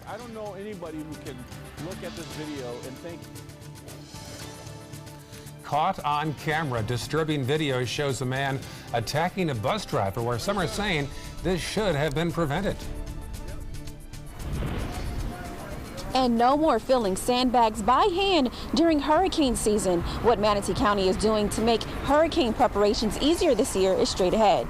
I don't know anybody who can look at this video and think. Caught on camera, disturbing video shows a man attacking a bus driver where some are saying this should have been prevented. And no more filling sandbags by hand during hurricane season. What Manatee County is doing to make hurricane preparations easier this year is straight ahead.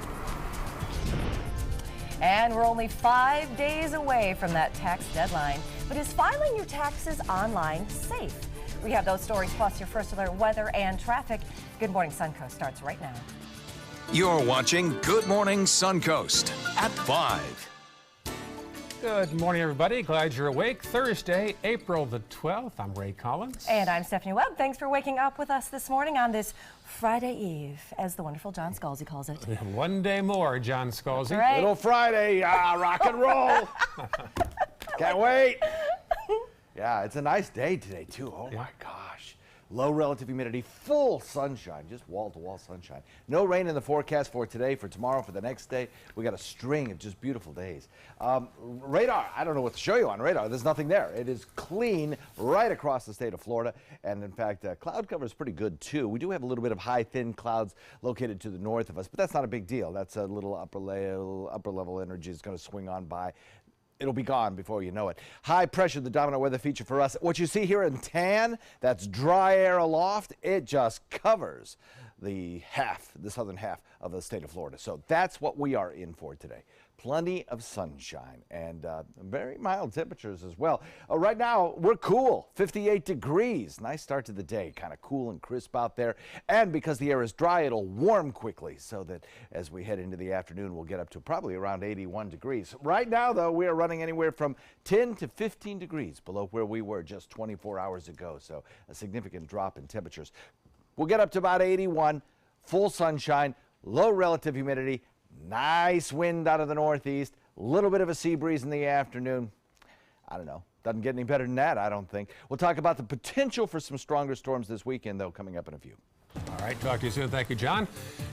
And we're only 5 days away from that tax deadline. But is filing your taxes online safe? We have those stories plus your first alert weather and traffic. Good Morning Suncoast starts right now. You're watching Good Morning Suncoast at 5. Good morning, everybody. Glad you're awake. Thursday, April the 12th. I'm Ray Collins. And I'm Stephanie Webb. Thanks for waking up with us this morning on this Friday Eve, as the wonderful John Scalzi calls it. One day more, John Scalzi. Right. Little Friday, rock and roll. Can't wait. Yeah, it's a nice day today, too. Oh, my gosh. Low relative humidity, full sunshine, just wall-to-wall sunshine. No rain in the forecast for today, for tomorrow, for the next day. We got a string of just beautiful days. Radar, I don't know what to show you on radar. There's nothing there. It is clean right across the state of Florida. And, in fact, cloud cover is pretty good, too. We do have a little bit of high, thin clouds located to the north of us, but that's not a big deal. That's a little upper-level energy is going to swing on by. It'll be gone before you know it. High pressure, the dominant weather feature for us. What you see here in tan, that's dry air aloft. It just covers the southern half of the state of Florida. So that's what we are in for today. Plenty of sunshine and very mild temperatures as well. Right now, we're cool, 58 degrees. Nice start to the day, kind of cool and crisp out there. And because the air is dry, it'll warm quickly so that as we head into the afternoon, we'll get up to probably around 81 degrees. Right now, though, we are running anywhere from 10 to 15 degrees below where we were just 24 hours ago. So a significant drop in temperatures. We'll get up to about 81, full sunshine, low relative humidity. Nice wind out of the northeast, a little bit of a sea breeze in the afternoon. I don't know. Doesn't get any better than that, I don't think. We'll talk about the potential for some stronger storms this weekend, though, coming up in a few. All right, talk to you soon. Thank you, John.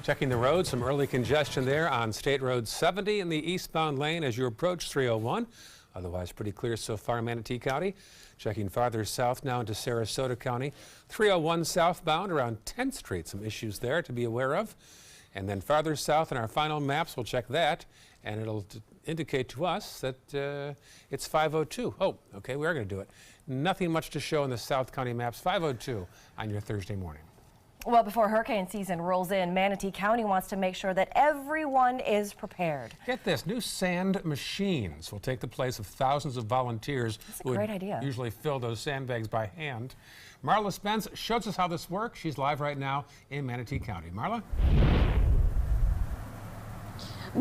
Checking the road, some early congestion there on State Road 70 in the eastbound lane as you approach 301. Otherwise, pretty clear so far in Manatee County. Checking farther south now into Sarasota County. 301 southbound around 10th Street. Some issues there to be aware of. And then farther south in our final maps, we'll check that, and it'll indicate to us that it's 502. Oh, okay, we are going to do it. Nothing much to show in the South County maps. 502 on your Thursday morning. Well, before hurricane season rolls in, Manatee County wants to make sure that everyone is prepared. Get this, new sand machines will take the place of thousands of volunteers who would usually fill those sandbags by hand. Marla Spence shows us how this works. She's live right now in Manatee County. Marla?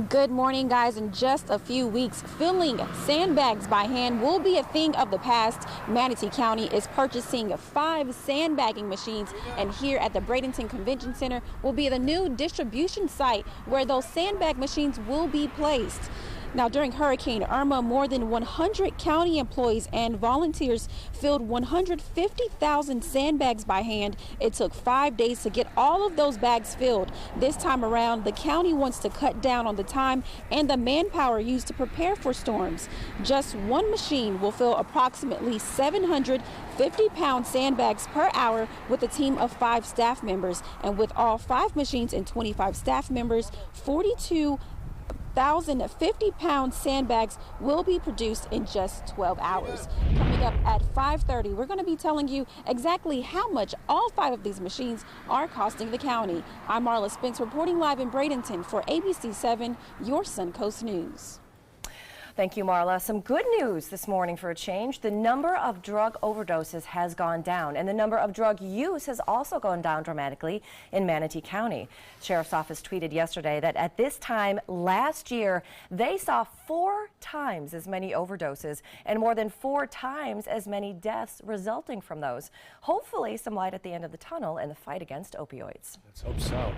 Good morning, guys. In just a few weeks, filling sandbags by hand will be a thing of the past. Manatee County is purchasing 5 sandbagging machines, and here at the Bradenton Convention Center will be the new distribution site where those sandbag machines will be placed. Now, during Hurricane Irma, more than 100 county employees and volunteers filled 150,000 sandbags by hand. It took 5 days to get all of those bags filled. This time around, the county wants to cut down on the time and the manpower used to prepare for storms. Just one machine will fill approximately 750-pound sandbags per hour with a team of 5 staff members. And with all 5 machines and 25 staff members, 42,050-pound sandbags will be produced in just 12 hours. Coming up at 5:30, we're going to be telling you exactly how much all 5 of these machines are costing the county. I'm Marla Spence reporting live in Bradenton for ABC 7, your Suncoast News. Thank you, Marla. Some good news this morning for a change. The number of drug overdoses has gone down, and the number of drug use has also gone down dramatically in Manatee County. Sheriff's Office tweeted yesterday that at this time last year, they saw 4 times as many overdoses and more than 4 times as many deaths resulting from those. Hopefully, some light at the end of the tunnel in the fight against opioids. Let's hope so.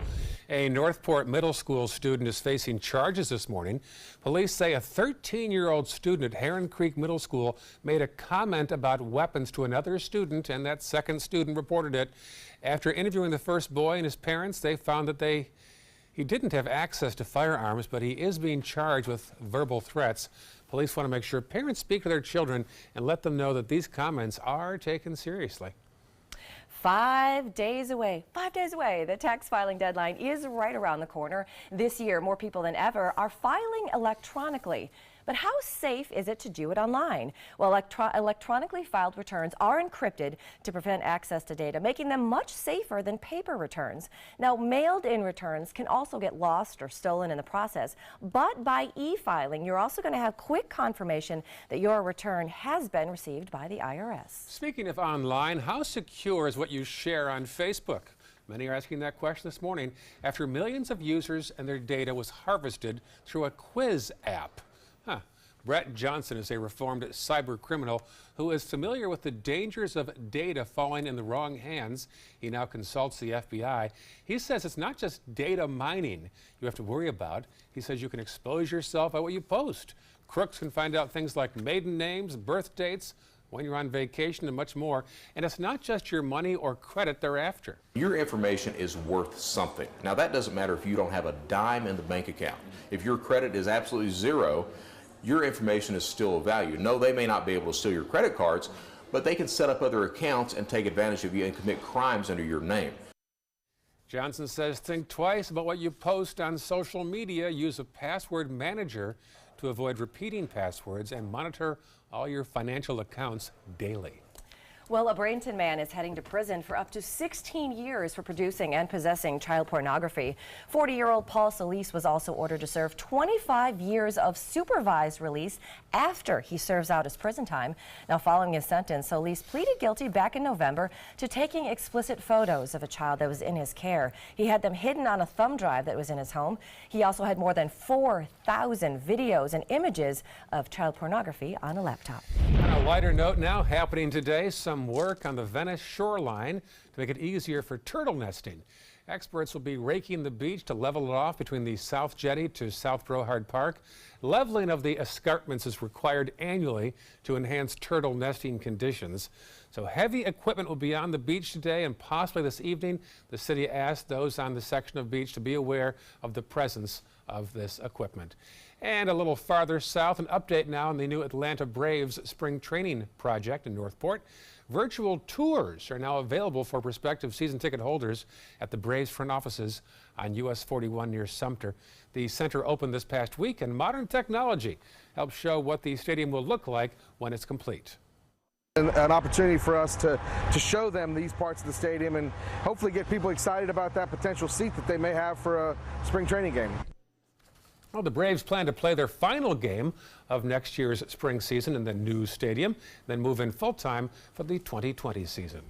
A Northport Middle School student is facing charges this morning. Police say a 13-year-old student at Heron Creek Middle School made a comment about weapons to another student, and that second student reported it. After interviewing the first boy and his parents, they found that he didn't have access to firearms, but he is being charged with verbal threats. Police want to make sure parents speak to their children and let them know that these comments are taken seriously. 5 days away. 5 days away. The tax filing deadline is right around the corner. This year, more people than ever are filing electronically. But how safe is it to do it online? Well, electronically filed returns are encrypted to prevent access to data, making them much safer than paper returns. Now, mailed-in returns can also get lost or stolen in the process, but by e-filing, you're also going to have quick confirmation that your return has been received by the IRS. Speaking of online, how secure is what you share on Facebook? Many are asking that question this morning after millions of users and their data was harvested through a quiz app. Brett Johnson is a reformed cyber criminal who is familiar with the dangers of data falling in the wrong hands. He now consults the FBI. He says it's not just data mining you have to worry about. He says you can expose yourself by what you post. Crooks can find out things like maiden names, birth dates, when you're on vacation, and much more. And it's not just your money or credit they're after. Your information is worth something. Now, that doesn't matter if you don't have a dime in the bank account. If your credit is absolutely zero, your information is still of value. No, they may not be able to steal your credit cards, but they can set up other accounts and take advantage of you and commit crimes under your name. Johnson says think twice about what you post on social media. Use a password manager to avoid repeating passwords and monitor all your financial accounts daily. Well, a Bradenton man is heading to prison for up to 16 years for producing and possessing child pornography. 40-year-old Paul Solis was also ordered to serve 25 years of supervised release after he serves out his prison time. Now, following his sentence, Solis pleaded guilty back in November to taking explicit photos of a child that was in his care. He had them hidden on a thumb drive that was in his home. He also had more than 4,000 videos and images of child pornography on a laptop. On a lighter note now, happening today, some work on the Venice shoreline to make it easier for turtle nesting. Experts will be raking the beach to level it off between the South Jetty to South Brohard Park. Leveling of the escarpments is required annually to enhance turtle nesting conditions. So heavy equipment will be on the beach today and possibly this evening. The city asked those on the section of beach to be aware of the presence of this equipment. And a little farther south, an update now on the new Atlanta Braves spring training project in Northport. Virtual tours are now available for prospective season ticket holders at the Braves front offices on US 41 near Sumter. The center opened this past week, and modern technology helps show what the stadium will look like when it's complete. An opportunity for us to show them these parts of the stadium and hopefully get people excited about that potential seat that they may have for a spring training game. Well, the Braves plan to play their final game of next year's spring season in the new stadium, then move in full-time for the 2020 season.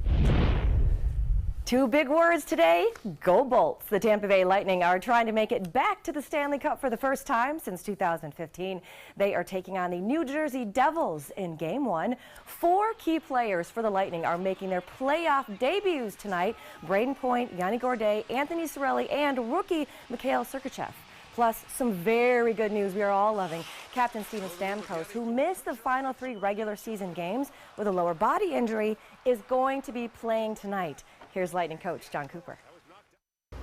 Two big words today, go Bolts. The Tampa Bay Lightning are trying to make it back to the Stanley Cup for the first time since 2015. They are taking on the New Jersey Devils in Game 1. 4 key players for the Lightning are making their playoff debuts tonight. Braden Point, Yanni Gourde, Anthony Cirelli, and rookie Mikhail Sergachev. Plus, some very good news we are all loving. Captain Steven Stamkos, who missed the final 3 regular season games with a lower body injury, is going to be playing tonight. Here's Lightning coach John Cooper.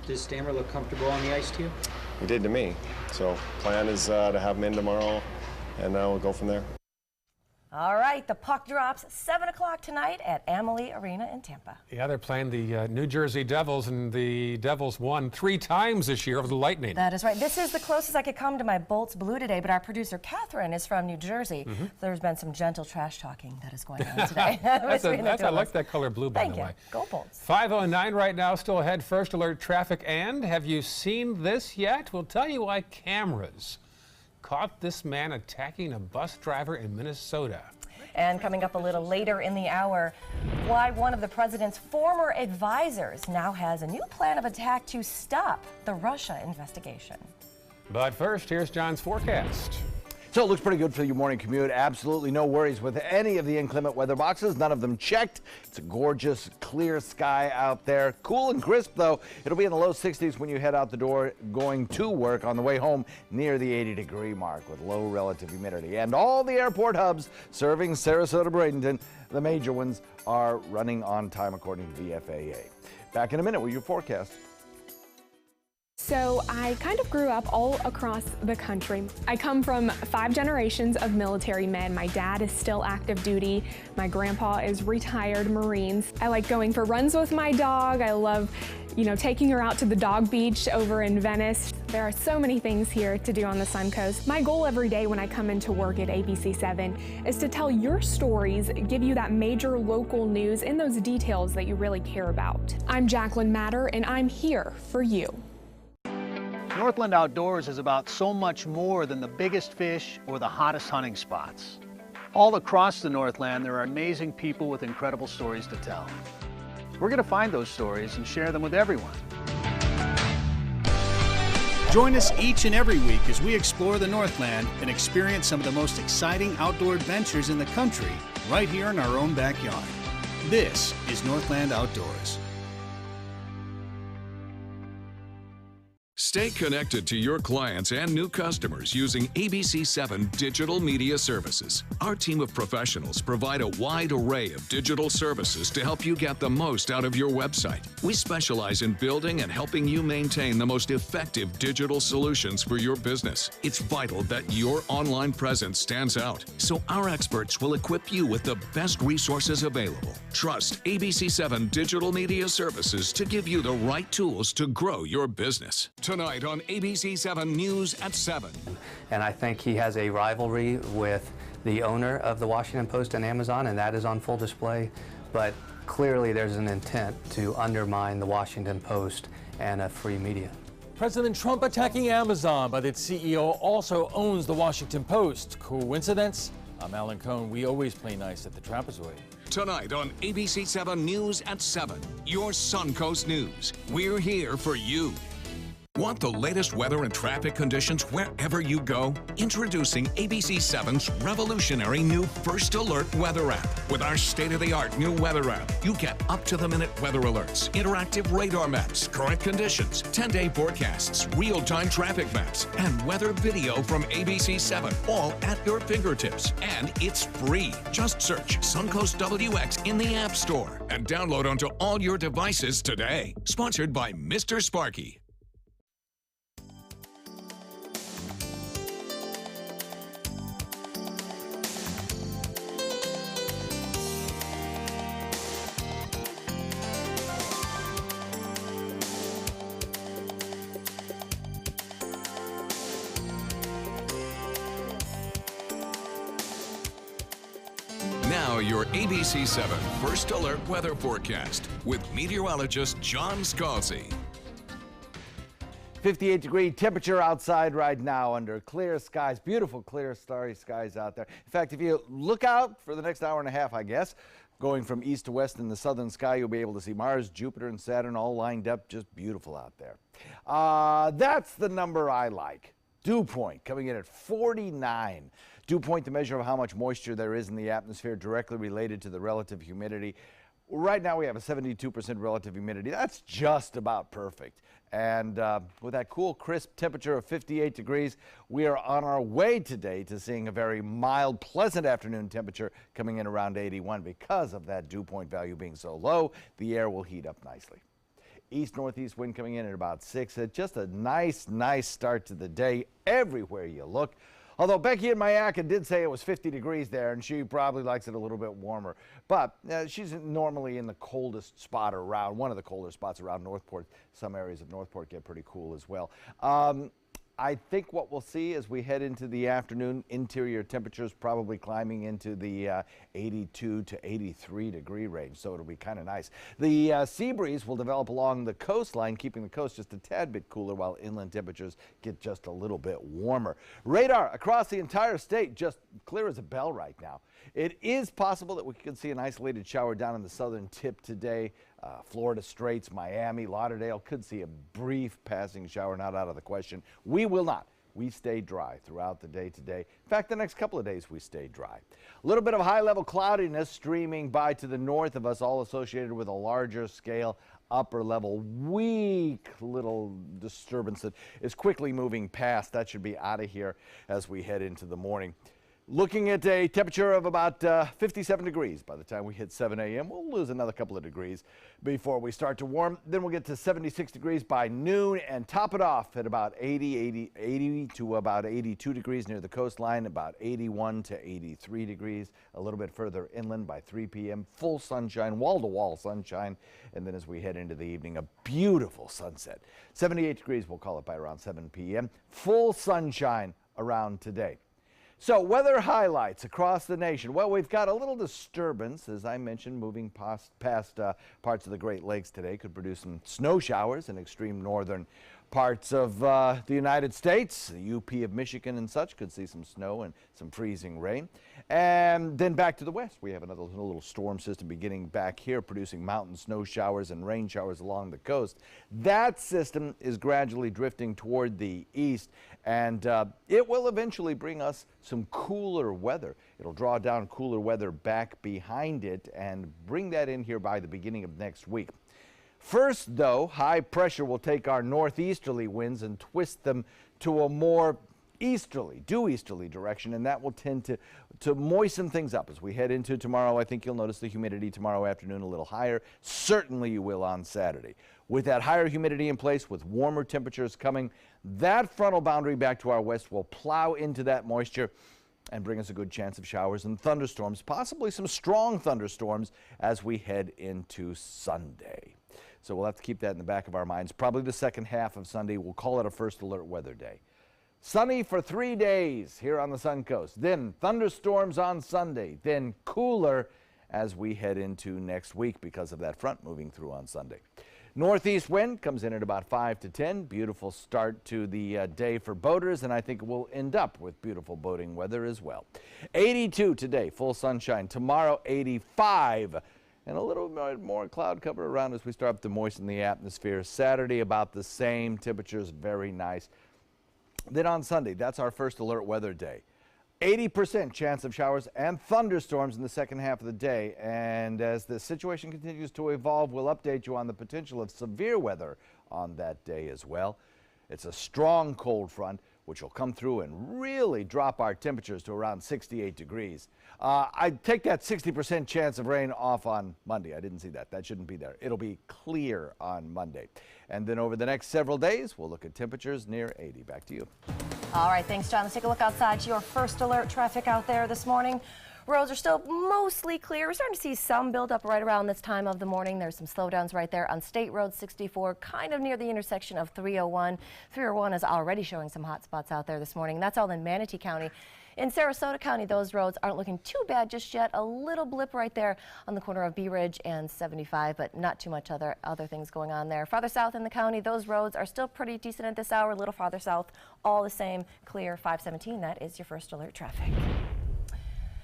Does Stammer look comfortable on the ice to you? He did to me. So plan is to have him in tomorrow, and we'll go from there. All right, the puck drops 7 o'clock tonight at Amalie Arena in Tampa. Yeah, they're playing the New Jersey Devils, and the Devils won 3 times this year over the Lightning. That is right. This is the closest I could come to my Bolts Blue today, but our producer Catherine is from New Jersey. There's been some gentle trash talking that is going on today. I like that color blue, by the way. Go Bolts. 5:09 right now, still ahead. First alert traffic, and have you seen this yet? We'll tell you why cameras caught this man attacking a bus driver in Minnesota. And coming up a little later in the hour, why one of the president's former advisors now has a new plan of attack to stop the Russia investigation. But first, here's John's forecast. So it looks pretty good for your morning commute. Absolutely no worries with any of the inclement weather boxes. None of them checked. It's a gorgeous, clear sky out there. Cool and crisp, though. It'll be in the low 60s when you head out the door going to work. On the way home, near the 80-degree mark with low relative humidity. And all the airport hubs serving Sarasota, Bradenton, the major ones, are running on time according to the FAA. Back in a minute with your forecast. So I kind of grew up all across the country. I come from 5 generations of military men. My dad is still active duty. My grandpa is retired Marines. I like going for runs with my dog. I love, taking her out to the dog beach over in Venice. There are so many things here to do on the Suncoast. My goal every day when I come into work at ABC7 is to tell your stories, give you that major local news and those details that you really care about. I'm Jacqueline Matter, and I'm here for you. Northland Outdoors is about so much more than the biggest fish or the hottest hunting spots. All across the Northland, there are amazing people with incredible stories to tell. We're going to find those stories and share them with everyone. Join us each and every week as we explore the Northland and experience some of the most exciting outdoor adventures in the country right here in our own backyard. This is Northland Outdoors. Stay connected to your clients and new customers using ABC7 Digital Media Services. Our team of professionals provide a wide array of digital services to help you get the most out of your website. We specialize in building and helping you maintain the most effective digital solutions for your business. It's vital that your online presence stands out, so our experts will equip you with the best resources available. Trust ABC7 Digital Media Services to give you the right tools to grow your business. Tonight on ABC7 News at 7. And I think he has a rivalry with the owner of the Washington Post and Amazon, and that is on full display. But clearly there's an intent to undermine the Washington Post and free media. President Trump attacking Amazon, but its CEO also owns the Washington Post. Coincidence? I'm Alan Cohn. We always play nice at the Trapezoid. Tonight on ABC7 News at 7, your Suncoast News. We're here for you. Want the latest weather and traffic conditions wherever you go? Introducing ABC7's revolutionary new First Alert weather app. With our state-of-the-art new weather app, you get up-to-the-minute weather alerts, interactive radar maps, current conditions, 10-day forecasts, real-time traffic maps, and weather video from ABC7, all at your fingertips. And it's free. Just search Suncoast WX in the App Store and download onto all your devices today. Sponsored by Mr. Sparky. Now your ABC7 First Alert weather forecast with meteorologist John Scalzi. 58-degree temperature outside right now under clear skies. Beautiful, clear, starry skies out there. In fact, if you look out for the next hour and a half, I guess, going from east to west in the southern sky, you'll be able to see Mars, Jupiter, and Saturn all lined up. Just beautiful out there. That's the number I like. Dew point coming in at 49. Dew point, the measure of how much moisture there is in the atmosphere, directly related to the relative humidity. Right now we have a 72% relative humidity. That's just about perfect. And with that cool, crisp temperature of 58 degrees, we are on our way today to seeing a very mild, pleasant afternoon temperature coming in around 81. Because of that dew point value being so low, the air will heat up nicely. East-northeast wind coming in at about 6. Just a nice start to the day everywhere you look. Although Becky in Mayaca did say it was 50 degrees there, and she probably likes it a little bit warmer. But she's normally in the coldest spot around, one of the coldest spots around Northport. Some areas of Northport get pretty cool as well. I think what we'll see as we head into the afternoon, interior temperatures probably climbing into the 82 to 83 degree range, so it'll be kind of nice. The sea breeze will develop along the coastline, keeping the coast just a tad bit cooler while inland temperatures get just a little bit warmer. Radar across the entire state just clear as a bell right now. It is possible that we could see an isolated shower down in the southern tip today. Florida Straits, Miami, Lauderdale could see a brief passing shower, not out of the question. We will not. We stay dry throughout the day today. In fact, the next couple of days we stay dry. A little bit of high-level cloudiness streaming by to the north of us, all associated with a larger scale upper level, weak little disturbance that is quickly moving past. That should be out of here as we head into the morning. Looking at a temperature of about 57 degrees by the time we hit 7 a.m. We'll lose another couple of degrees before we start to warm. Then we'll get to 76 degrees by noon and top it off at about 80 to about 82 degrees near the coastline, about 81 to 83 degrees a little bit further inland by 3 p.m. Full sunshine, wall-to-wall sunshine. And then as we head into the evening, a beautiful sunset. 78 degrees, we'll call it by around 7 p.m. Full sunshine around today. So weather highlights across the nation. Well, we've got a little disturbance, as I mentioned, moving past parts of the Great Lakes today. Could produce some snow showers in extreme northern parts of the United States. The UP of Michigan and such could see some snow and some freezing rain. And then back to the west, we have another little storm system beginning back here, producing mountain snow showers and rain showers along the coast. That system is gradually drifting toward the east, and it will eventually bring us some cooler weather. It'll draw down cooler weather back behind it and bring that in here by the beginning of next week. First, though, high pressure will take our northeasterly winds and twist them to a more due easterly direction, and that will tend to moisten things up as we head into tomorrow. I think you'll notice the humidity tomorrow afternoon a little higher. Certainly you will on Saturday. With that higher humidity in place, with warmer temperatures coming, that frontal boundary back to our west will plow into that moisture and bring us a good chance of showers and thunderstorms, possibly some strong thunderstorms as we head into Sunday. So we'll have to keep that in the back of our minds. Probably the second half of Sunday, we'll call it a first alert weather day. Sunny for 3 days here on the Suncoast. Then thunderstorms on Sunday. Then cooler as we head into next week because of that front moving through on Sunday. Northeast wind comes in at about 5 to 10. Beautiful start to the day for boaters, and I think we'll end up with beautiful boating weather as well. 82 today, full sunshine. Tomorrow, 85. And a little more cloud cover around as we start to moisten the atmosphere. Saturday, about the same. Temperatures very nice. Then on Sunday, that's our first alert weather day. 80% chance of showers and thunderstorms in the second half of the day. And as the situation continues to evolve, we'll update you on the potential of severe weather on that day as well. It's a strong cold front, which will come through and really drop our temperatures to around 68 degrees. I'd take that 60% chance of rain off on Monday. I didn't see that. That shouldn't be there. It'll be clear on Monday. And then over the next several days, we'll look at temperatures near 80. Back to you. All right, thanks, John. Let's take a look outside to your first alert traffic out there this morning. Roads are still mostly clear. We're starting to see some buildup right around this time of the morning. There's some slowdowns right there on State Road 64, kind of near the intersection of 301. 301 is already showing some hot spots out there this morning. That's all in Manatee County. In Sarasota County, those roads aren't looking too bad just yet. A little blip right there on the corner of Bee Ridge and 75, but not too much other things going on there. Farther south in the county, those roads are still pretty decent at this hour. A little farther south, all the same, clear. 517, that is your first alert traffic.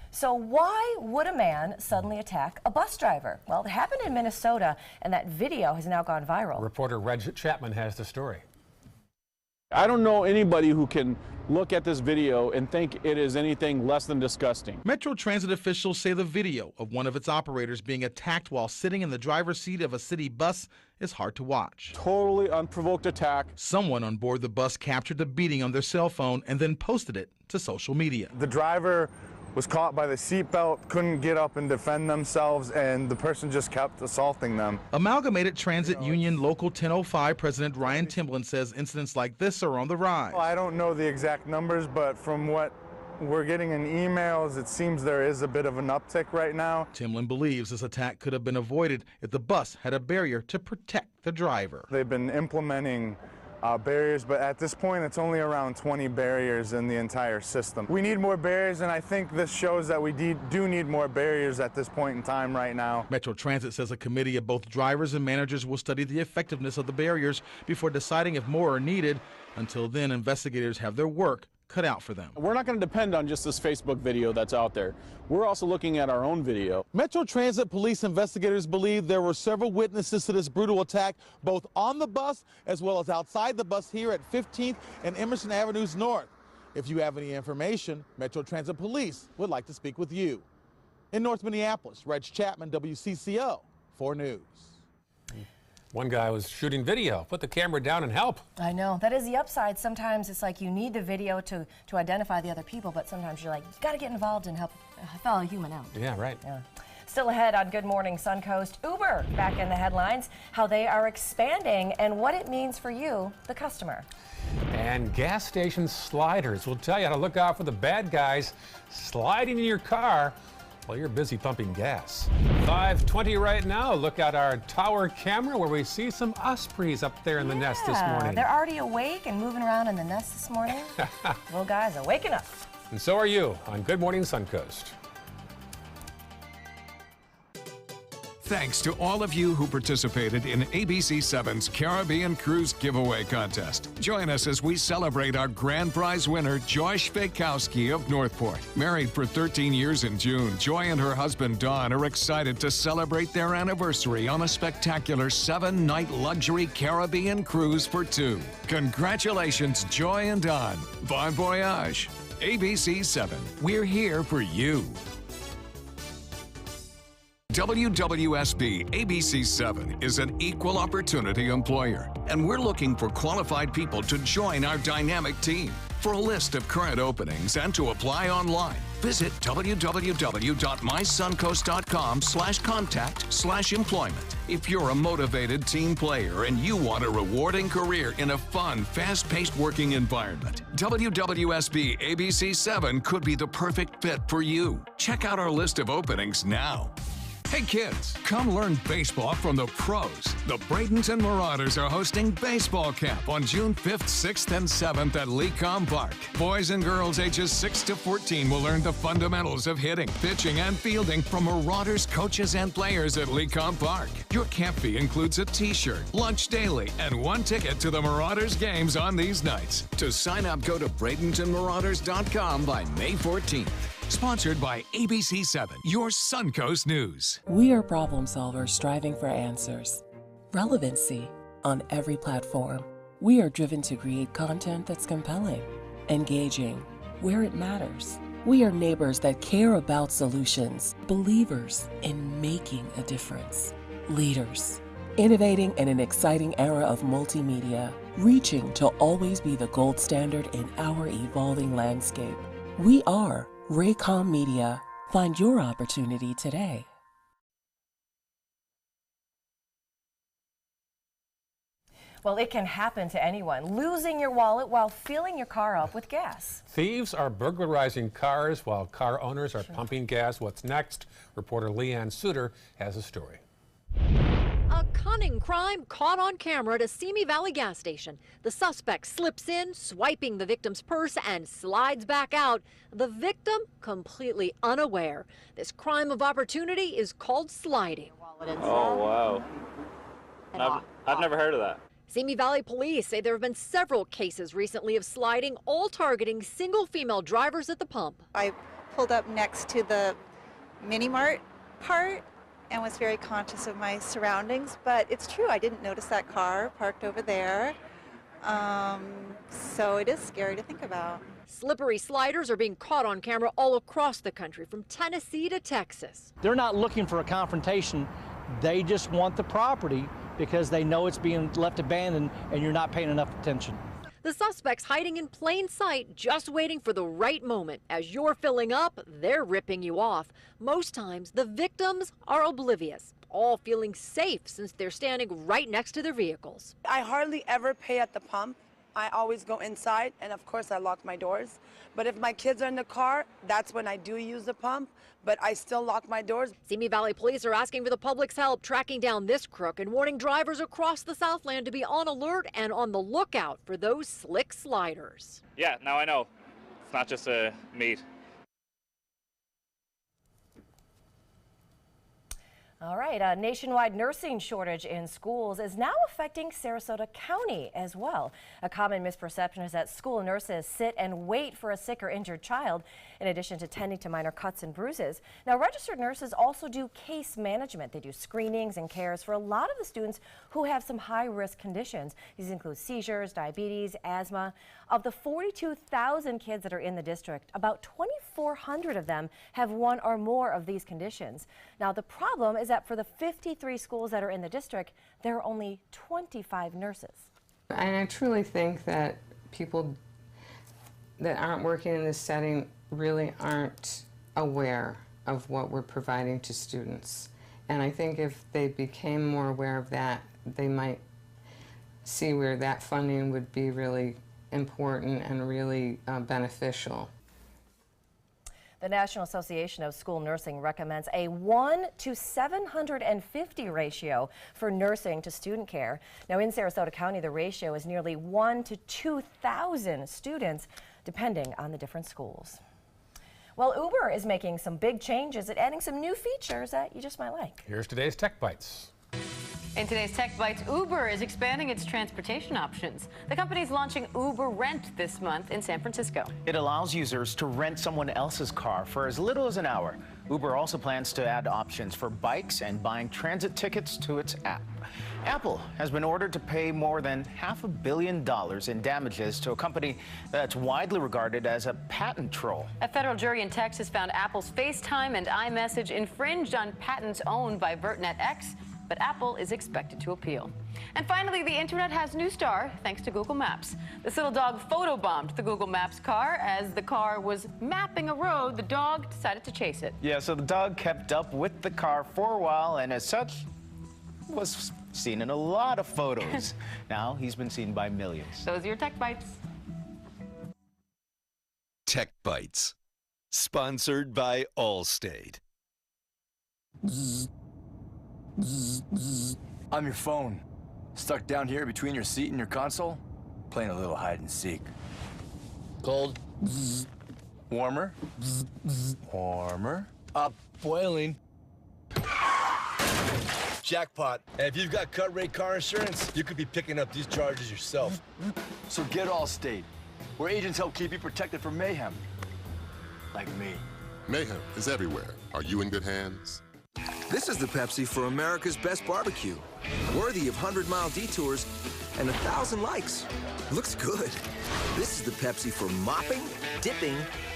So why would a man suddenly attack a bus driver? Well, it happened in Minnesota, and that video has now gone viral. Reporter Reg Chapman has the story. I don't know anybody who can look at this video and think it is anything less than disgusting. Metro Transit officials say the video of one of its operators being attacked while sitting in the driver's seat of a city bus is hard to watch. Totally unprovoked attack. Someone on board the bus captured the beating on their cell phone and then posted it to social media. The driver was caught by the seatbelt, couldn't get up and defend themselves, and the person just kept assaulting them. Amalgamated Transit Union Local 1005 President Ryan Timblin says incidents like this are on the rise. Well, I don't know the exact numbers, but from what we're getting in emails, it seems there is a bit of an uptick right now. Timblin believes this attack could have been avoided if the bus had a barrier to protect the driver. They've been implementing barriers, but at this point it's only around 20 barriers in the entire system. We need more barriers, and I think this shows that we do need more barriers at this point in time right now. Metro Transit says a committee of both drivers and managers will study the effectiveness of the barriers before deciding if more are needed. Until then, investigators have their work cut out for them. We're not going to depend on just this Facebook video that's out there. We're also looking at our own video. Metro Transit police investigators believe there were several witnesses to this brutal attack, both on the bus as well as outside the bus here at 15th and Emerson Avenues North. If you have any information, Metro Transit Police would like to speak with you. In North Minneapolis, Reg Chapman, WCCO 4 News. One guy was shooting video. Put the camera down and help. I know. That is the upside. Sometimes it's like you need the video to identify the other people, but sometimes you're like, you got to get involved and help a fellow human out. Yeah, right. Yeah. Still ahead on Good Morning Suncoast, Uber back in the headlines, how they are expanding and what it means for you, the customer. And gas station sliders will tell you how to look out for the bad guys sliding in your car while you're busy pumping gas. 5:20 right now. Look at our tower camera where we see some ospreys up there in the nest this morning. They're already awake and moving around in the nest this morning. Little guys are waking up. And so are you on Good Morning Suncoast. Thanks to all of you who participated in ABC7's Caribbean Cruise Giveaway Contest. Join us as we celebrate our grand prize winner, Joyce Fakowski of Northport. Married for 13 years in June, Joy and her husband, Don, are excited to celebrate their anniversary on a spectacular 7-night luxury Caribbean cruise for two. Congratulations, Joy and Don. Bon voyage. ABC7, we're here for you. WWSB ABC7 is an equal opportunity employer, and we're looking for qualified people to join our dynamic team. For a list of current openings and to apply online, visit www.mysuncoast.com/contact/employment. If you're a motivated team player and you want a rewarding career in a fun, fast-paced working environment, WWSB ABC7 could be the perfect fit for you. Check out our list of openings now. Hey kids, come learn baseball from the pros. The Bradenton Marauders are hosting baseball camp on June 5th, 6th, and 7th at Lecom Park. Boys and girls ages 6 to 14 will learn the fundamentals of hitting, pitching, and fielding from Marauders coaches and players at Lecom Park. Your camp fee includes a t-shirt, lunch daily, and one ticket to the Marauders games on these nights. To sign up, go to BradentonMarauders.com by May 14th. Sponsored by ABC7, your Suncoast News. We are problem solvers striving for answers. Relevancy on every platform. We are driven to create content that's compelling, engaging, where it matters. We are neighbors that care about solutions, believers in making a difference. Leaders, innovating in an exciting era of multimedia, reaching to always be the gold standard in our evolving landscape. We are Raycom Media. Find your opportunity today. Well, it can happen to anyone, losing your wallet while filling your car up with gas. Thieves are burglarizing cars while car owners are pumping gas. What's next? Reporter Leanne Suter has a story. A cunning crime caught on camera at a Simi Valley gas station. The suspect slips in, swiping the victim's purse, and slides back out. The victim completely unaware. This crime of opportunity is called sliding. Oh, wow. I've never heard of that. Simi Valley police say there have been several cases recently of sliding, all targeting single female drivers at the pump. I pulled up next to the mini mart part and was very conscious of my surroundings, but it's true, I didn't notice that car parked over there, so it is scary to think about. Slippery sliders are being caught on camera all across the country, from Tennessee to Texas. They're not looking for a confrontation, they just want the property because they know it's being left abandoned and you're not paying enough attention. The suspect's hiding in plain sight, just waiting for the right moment. As you're filling up, they're ripping you off. Most times, the victims are oblivious, all feeling safe since they're standing right next to their vehicles. I hardly ever pay at the pump. I always go inside, and of course I lock my doors. But if my kids are in the car, that's when I do use the pump, but I still lock my doors. Simi Valley police are asking for the public's help tracking down this crook and warning drivers across the Southland to be on alert and on the lookout for those slick sliders. Yeah, now I know. It's not just a meat. All right, a nationwide nursing shortage in schools is now affecting Sarasota County as well. A common misperception is that school nurses sit and wait for a sick or injured child, in addition to tending to minor cuts and bruises. Now, registered nurses also do case management. They do screenings and cares for a lot of the students who have some high-risk conditions. These include seizures, diabetes, asthma. Of the 42,000 kids that are in the district, about 2,400 of them have one or more of these conditions. Now, the problem is that for the 53 schools that are in the district, there are only 25 nurses. And I truly think that people that aren't working in this setting really aren't aware of what we're providing to students. And I think if they became more aware of that, they might see where that funding would be really important and really beneficial. The National Association of School Nursing recommends a 1 to 750 ratio for nursing to student care. Now, in Sarasota County, the ratio is nearly 1 to 2,000 students, depending on the different schools. Well, Uber is making some big changes and adding some new features that you just might like. Here's today's Tech Bites. In today's Tech Bites, Uber is expanding its transportation options. The company is launching Uber Rent this month in San Francisco. It allows users to rent someone else's car for as little as an hour. Uber also plans to add options for bikes and buying transit tickets to its app. Apple has been ordered to pay more than $500 million in damages to a company that's widely regarded as a patent troll. A federal jury in Texas found Apple's FaceTime and iMessage infringed on patents owned by VertNetX, but Apple is expected to appeal. And finally, the internet has new star thanks to Google Maps. This little dog photobombed the Google Maps car. As the car was mapping a road, the dog decided to chase it. Yeah, so the dog kept up with the car for a while and as such was seen in a lot of photos. Now he's been seen by millions. Those are your Tech Bites. Tech Bites, sponsored by Allstate. I'm your phone. Stuck down here between your seat and your console, playing a little hide and seek. Cold. Warmer. Warmer. Up. Boiling. Jackpot. And if you've got cut rate car insurance, you could be picking up these charges yourself. So get Allstate, where agents help keep you protected from mayhem. Like me. Mayhem is everywhere. Are you in good hands? This is the Pepsi for America's Best Barbecue. Worthy of 100-mile detours and 1,000 likes. Looks good. This is the Pepsi for mopping, dipping,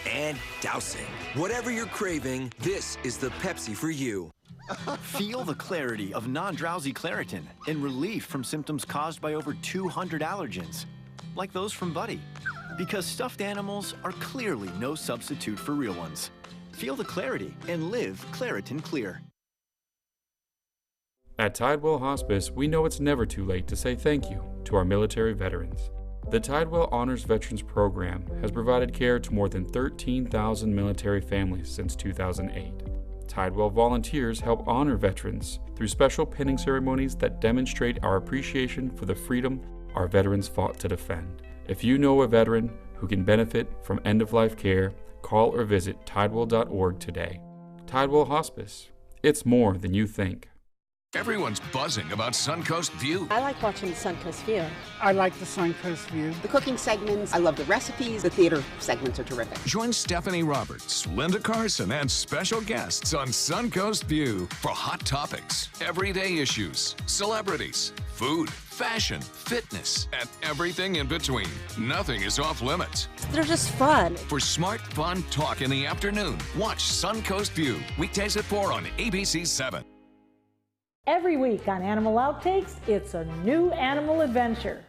and dousing. Whatever you're craving, this is the Pepsi for you. Feel the clarity of non-drowsy Claritin and relief from symptoms caused by over 200 allergens, like those from Buddy. Because stuffed animals are clearly no substitute for real ones. Feel the clarity and live Claritin Clear. At Tidewell Hospice, we know it's never too late to say thank you to our military veterans. The Tidewell Honors Veterans Program has provided care to more than 13,000 military families since 2008. Tidewell volunteers help honor veterans through special pinning ceremonies that demonstrate our appreciation for the freedom our veterans fought to defend. If you know a veteran who can benefit from end-of-life care, call or visit tidewell.org today. Tidewell Hospice. It's more than you think. Everyone's buzzing about Suncoast View. I like watching the Suncoast View. I like the Suncoast View. The cooking segments, I love the recipes. The theater segments are terrific. Join Stephanie Roberts, Linda Carson, and special guests on Suncoast View for hot topics, everyday issues, celebrities, food, fashion, fitness, and everything in between. Nothing is off limits. They're just fun. For smart, fun talk in the afternoon, watch Suncoast View, weekdays at 4 on ABC 7. Every week on Animal Outtakes, it's a new animal adventure.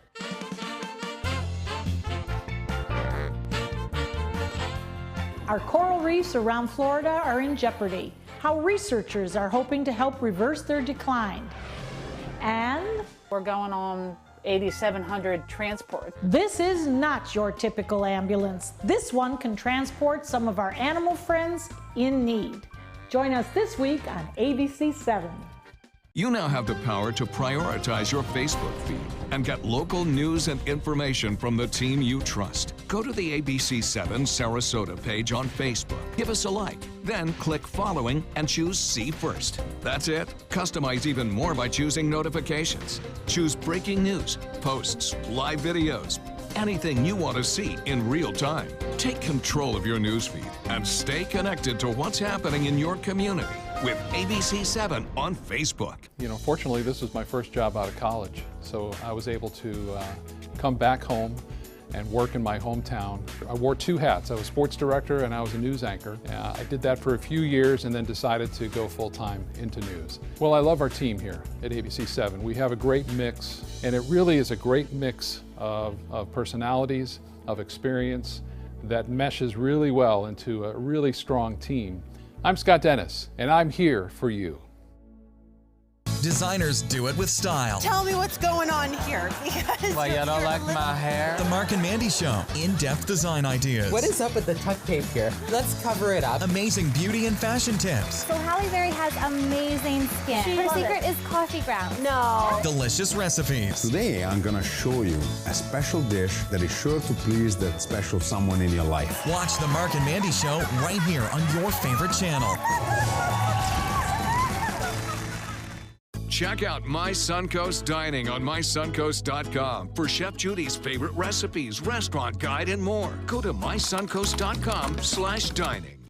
Our coral reefs around Florida are in jeopardy. How researchers are hoping to help reverse their decline. And we're going on 8,700 transports. This is not your typical ambulance. This one can transport some of our animal friends in need. Join us this week on ABC 7. You now have the power to prioritize your Facebook feed and get local news and information from the team you trust. Go to the ABC 7 Sarasota page on Facebook. Give us a like, then click following and choose See First. That's it. Customize even more by choosing notifications. Choose breaking news, posts, live videos, anything you want to see in real time. Take control of your newsfeed and stay connected to what's happening in your community with ABC 7 on Facebook. You know, fortunately, this was my first job out of college, so I was able to come back home and work in my hometown. I wore two hats. I was sports director and I was a news anchor. I did that for a few years and then decided to go full-time into news. Well, I love our team here at ABC 7. We have a great mix, and it really is a great mix of personalities, of experience that meshes really well into a really strong team. I'm Scott Dennis, and I'm here for you. Designers do it with style. Tell me what's going on here. Because why, you don't like my hair? The Mark and Mandy Show. In-depth design ideas. What is up with the tuck tape here? Let's cover it up. Amazing beauty and fashion tips. So Halle Berry has amazing skin. Her secret is coffee grounds. No. Delicious recipes. Today, I'm gonna show you a special dish that is sure to please that special someone in your life. Watch The Mark and Mandy Show right here on your favorite channel. Check out My Suncoast Dining on mysuncoast.com for Chef Judy's favorite recipes, restaurant guide, and more. Go to mysuncoast.com/dining.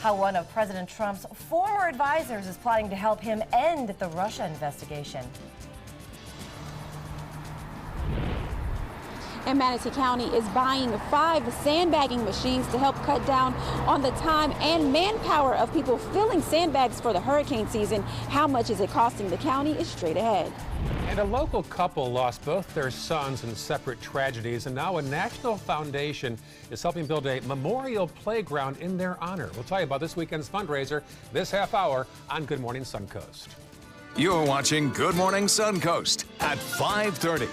How one of President Trump's former advisors is plotting to help him end the Russia investigation. And Manatee County is buying 5 sandbagging machines to help cut down on the time and manpower of people filling sandbags for the hurricane season. How much is it costing the county is straight ahead. And a local couple lost both their sons in separate tragedies, and now a national foundation is helping build a memorial playground in their honor. We'll tell you about this weekend's fundraiser this half hour on Good Morning Suncoast. You're watching Good Morning Suncoast at 5:30.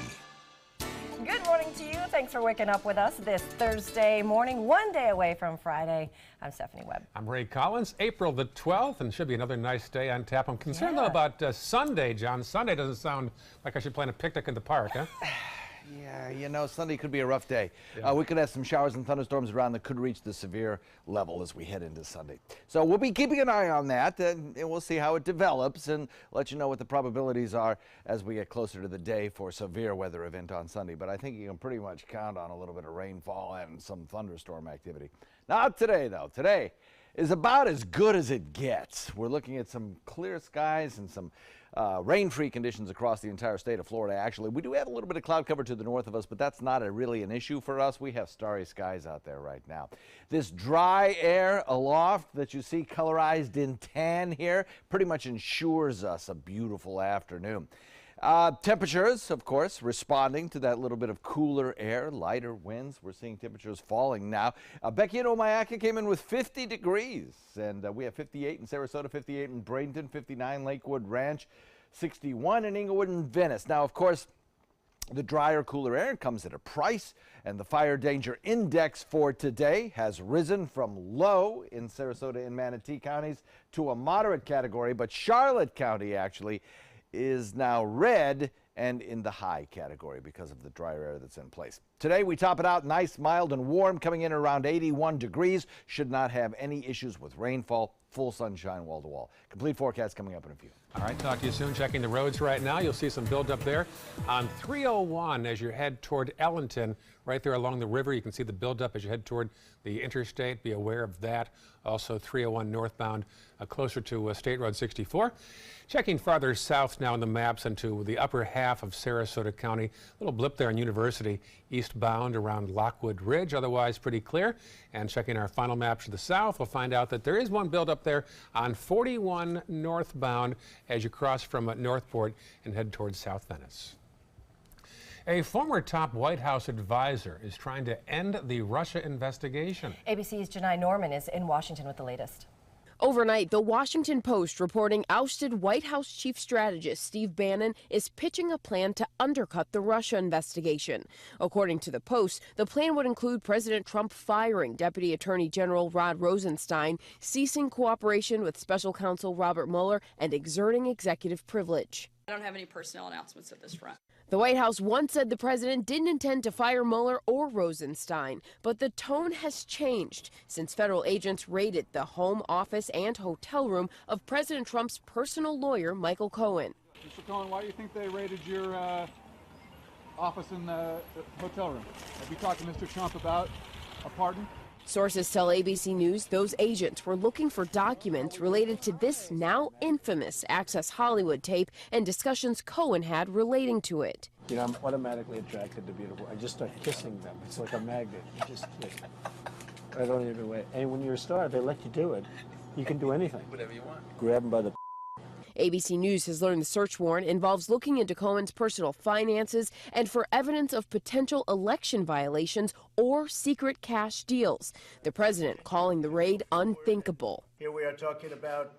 Good morning to you. Thanks for waking up with us this Thursday morning, one day away from Friday. I'm Stephanie Webb. I'm Ray Collins. April the 12th, and should be another nice day on tap. I'm concerned, though, about Sunday, John. Sunday doesn't sound like I should plan a picnic in the park, huh? Yeah, you know, Sunday could be a rough day. Yeah. We could have some showers and thunderstorms around that could reach the severe level as we head into Sunday. So we'll be keeping an eye on that, and we'll see how it develops and let you know what the probabilities are as we get closer to the day for severe weather event on Sunday. But I think you can pretty much count on a little bit of rainfall and some thunderstorm activity. Not today, though. Today is about as good as it gets. We're looking at some clear skies and some rain-free conditions across the entire state of Florida. Actually, we do have a little bit of cloud cover to the north of us, but that's not really an issue for us. We have starry skies out there right now. This dry air aloft that you see colorized in tan here pretty much ensures us a beautiful afternoon. Temperatures, of course, responding to that little bit of cooler air, lighter winds. We're seeing temperatures falling now. Becky and Omayaka came in with 50 degrees, and we have 58 in Sarasota, 58 in Bradenton, 59 Lakewood Ranch, 61 in Inglewood and Venice. Now, of course, the drier, cooler air comes at a price, and the fire danger index for today has risen from low in Sarasota and Manatee counties to a moderate category, but Charlotte County actually is now red and in the high category because of the drier air that's in place. Today we top it out nice, mild, and warm, coming in around 81 degrees. Should not have any issues with rainfall. Full sunshine wall to wall. Complete forecast coming up in a few. All right, talk to you soon. Checking the roads right now. You'll see some buildup there on 301 as you head toward Ellenton. Right there along the river, you can see the buildup as you head toward the interstate. Be aware of that. Also 301 northbound closer to State Road 64. Checking farther south now on the maps into the upper half of Sarasota County. Little blip there on University eastbound around Lockwood Ridge. Otherwise pretty clear. And checking our final maps to the south, we'll find out that there is one buildup there on 41 northbound as you cross from Northport and head towards South Venice. A former top White House advisor is trying to end the Russia investigation. ABC's Janai Norman is in Washington with the latest. Overnight, the Washington Post reporting ousted White House chief strategist Steve Bannon is pitching a plan to undercut the Russia investigation. According to the Post, the plan would include President Trump firing Deputy Attorney General Rod Rosenstein, ceasing cooperation with special counsel Robert Mueller, and exerting executive privilege. I don't have any personnel announcements at this front. The White House once said the president didn't intend to fire Mueller or Rosenstein, but the tone has changed since federal agents raided the home, office, and hotel room of President Trump's personal lawyer, Michael Cohen. Mr. Cohen, why do you think they raided your office in the hotel room? Have you talked to Mr. Trump about a pardon? Sources tell ABC News those agents were looking for documents related to this now infamous Access Hollywood tape and discussions Cohen had relating to it. You know, I'm automatically attracted to beautiful. I just start kissing them. It's like a magnet. You just kiss. I don't even wait. And when you're a star, they let you do it. You can do anything. Whatever you want. Grab them by the. ABC News has learned the search warrant involves looking into Cohen's personal finances and for evidence of potential election violations or secret cash deals. The president calling the raid unthinkable. Here we are talking about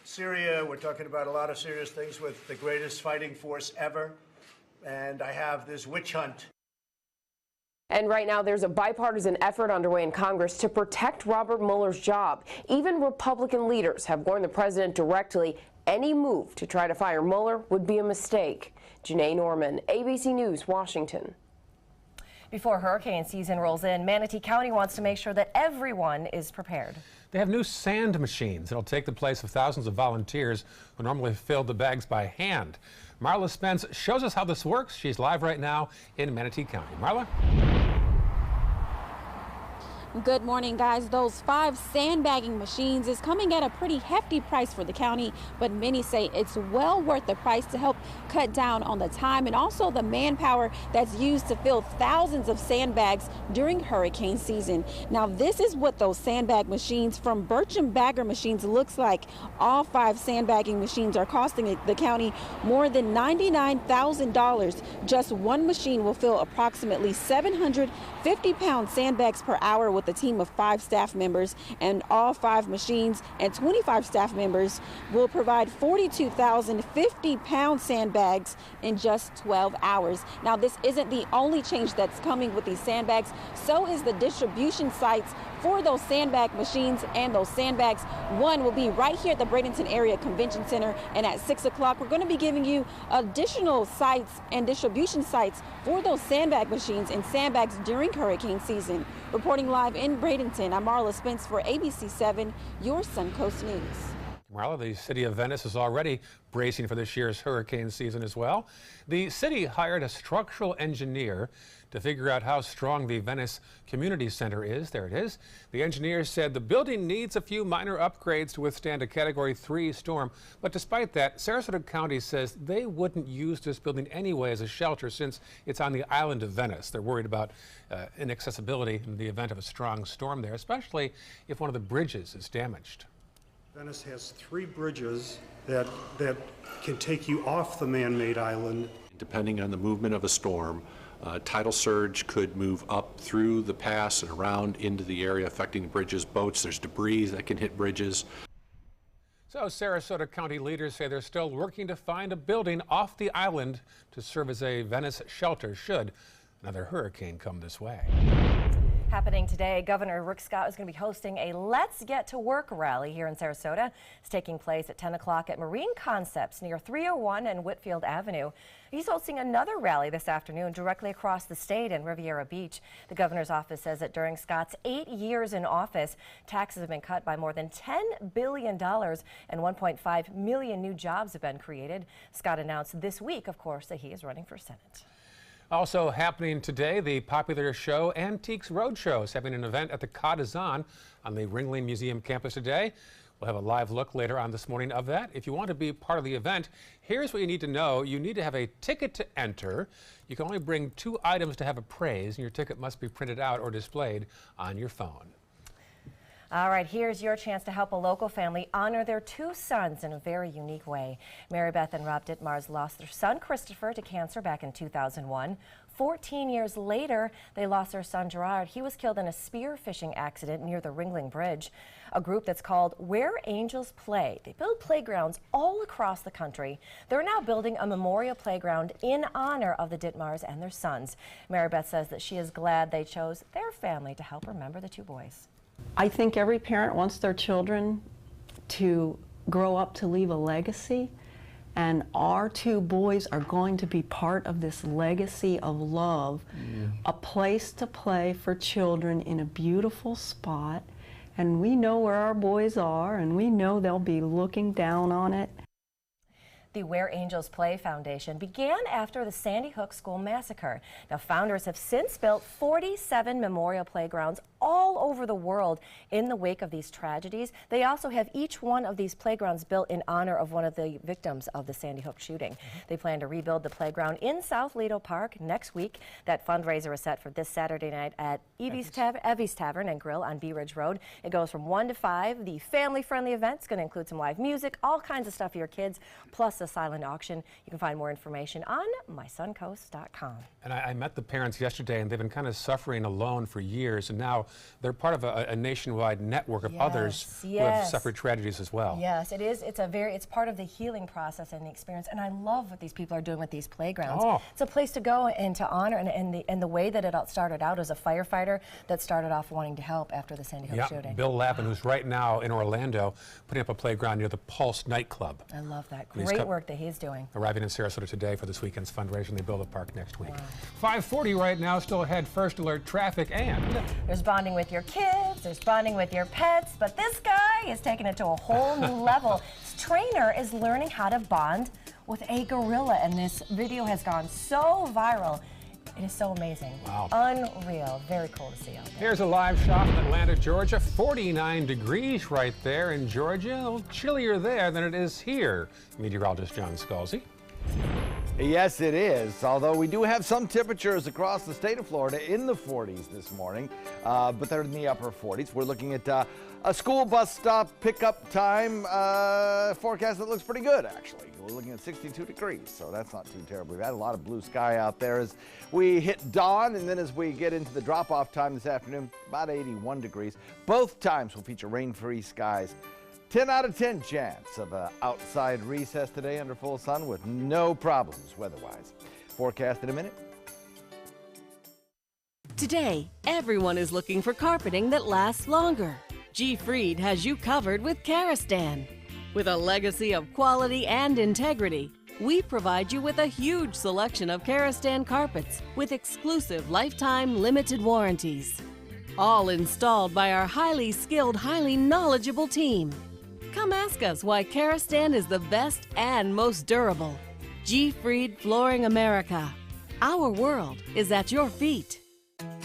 Syria. We're talking about a lot of serious things with the greatest fighting force ever. And I have this witch hunt. And right now there's a bipartisan effort underway in Congress to protect Robert Mueller's job. Even Republican leaders have warned the president directly any move to try to fire Mueller would be a mistake. Janae Norman, ABC News, Washington. Before hurricane season rolls in, Manatee County wants to make sure that everyone is prepared. They have new sand machines that'll take the place of thousands of volunteers who normally fill the bags by hand. Marla Spence shows us how this works. She's live right now in Manatee County. Marla? Good morning, guys. Those 5 sandbagging machines is coming at a pretty hefty price for the county, but many say it's well worth the price to help cut down on the time and also the manpower that's used to fill thousands of sandbags during hurricane season. Now, this is what those sandbag machines from Birch and Bagger Machines looks like. All 5 sandbagging machines are costing the county more than $99,000. Just one machine will fill approximately 750-pound sandbags per hour with a team of 5 staff members, and all 5 machines and 25 staff members will provide 42,050-pound sandbags in just 12 hours. Now, this isn't the only change that's coming with these sandbags. So is the distribution sites for those sandbag machines and those sandbags. One will be right here at the Bradenton Area Convention Center, and at 6 o'clock we're going to be giving you additional sites and distribution sites for those sandbag machines and sandbags during hurricane season. Reporting live in Bradenton, I'm Marla Spence for ABC 7, your Suncoast News. Marla, the city of Venice is already bracing for this year's hurricane season as well. The city hired a structural engineer to figure out how strong the Venice Community Center is. There it is. The engineer said the building needs a few minor upgrades to withstand a Category 3 storm. But despite that, Sarasota County says they wouldn't use this building anyway as a shelter since it's on the island of Venice. They're worried about inaccessibility in the event of a strong storm there, especially if one of the bridges is damaged. Venice has 3 bridges that can take you off the man-made island. Depending on the movement of a storm, tidal surge could move up through the pass and around into the area affecting the bridges, boats. There's debris that can hit bridges. So Sarasota County leaders say they're still working to find a building off the island to serve as a Venice shelter should another hurricane come this way. Happening today, Governor Rick Scott is going to be hosting a Let's Get to Work rally here in Sarasota. It's taking place at 10 o'clock at Marine Concepts near 301 and Whitfield Avenue. He's hosting another rally this afternoon directly across the state in Riviera Beach. The governor's office says that during Scott's 8 years in office, taxes have been cut by more than $10 billion and 1.5 million new jobs have been created. Scott announced this week, of course, that he is running for Senate. Also happening today, the popular show Antiques Roadshow is having an event at the Cadazan on the Ringling Museum campus today. We'll have a live look later on this morning of that. If you want to be part of the event, here's what you need to know. You need to have a ticket to enter. You can only bring 2 items to have appraised, and your ticket must be printed out or displayed on your phone. All right, here's your chance to help a local family honor their 2 sons in a very unique way. Mary Beth and Rob Dittmars lost their son Christopher to cancer back in 2001. 14 years later, they lost their son Gerard. He was killed in a spear fishing accident near the Ringling Bridge. A group that's called Where Angels Play. They build playgrounds all across the country. They're now building a memorial playground in honor of the Dittmars and their sons. Mary Beth says that she is glad they chose their family to help remember the 2 boys. I think every parent wants their children to grow up to leave a legacy, and our 2 boys are going to be part of this legacy of love, a place to play for children in a beautiful spot, and we know where our boys are, and we know they'll be looking down on it. The Where Angels Play Foundation began after the Sandy Hook School massacre. Now, founders have since built 47 memorial playgrounds all over the world in the wake of these tragedies. They also have each one of these playgrounds built in honor of one of the victims of the Sandy Hook shooting. They plan to rebuild the playground in South Lido Park next week. That fundraiser is set for this Saturday night at Evie's Tavern and Grill on Bee Ridge Road. It goes from 1 to 5. The family-friendly event's going to include some live music, all kinds of stuff for your kids, plus a silent auction. You can find more information on mysuncoast.com. And I met the parents yesterday, and they've been kind of suffering alone for years, and now they're part of a nationwide network of others who have suffered tragedies as well. Yes, it is. It's part of the healing process and the experience, and I love what these people are doing with these playgrounds. It's a place to go and to honor, and the way that it all started out as a firefighter that started off wanting to help after the Sandy Hook shooting. Bill Lappin, who's right now in Orlando, putting up a playground near the Pulse nightclub. I love that. Great work that he's doing. Arriving in Sarasota today for this weekend's fundraiser. They build a park next week. 5:40 right now, still ahead, first alert traffic, and there's bonding with your kids, there's bonding with your pets, but this guy is taking it to a whole new level. His trainer is learning how to bond with a gorilla, and this video has gone so viral. It is so amazing. Wow. Unreal. Very cool to see out there. Here's a live shot in Atlanta, Georgia. 49 degrees right there in Georgia. A little chillier there than it is here. Meteorologist John Scalzi. Yes, it is, although we do have some temperatures across the state of Florida in the 40s this morning, but they're in the upper 40s. We're looking at a school bus stop pickup time forecast that looks pretty good, actually. We're looking at 62 degrees, so that's not too terrible. We've had a lot of blue sky out there as we hit dawn, and then as we get into the drop-off time this afternoon, about 81 degrees. Both times will feature rain-free skies. 10 out of 10 chance of an outside recess today under full sun with no problems weather-wise. Forecast in a minute. Today, everyone is looking for carpeting that lasts longer. G. Fried has you covered with Karastan. With a legacy of quality and integrity, we provide you with a huge selection of Karastan carpets with exclusive lifetime limited warranties. All installed by our highly skilled, highly knowledgeable team. Come ask us why Karastan is the best and most durable. G. Fried Flooring America. Our world is at your feet.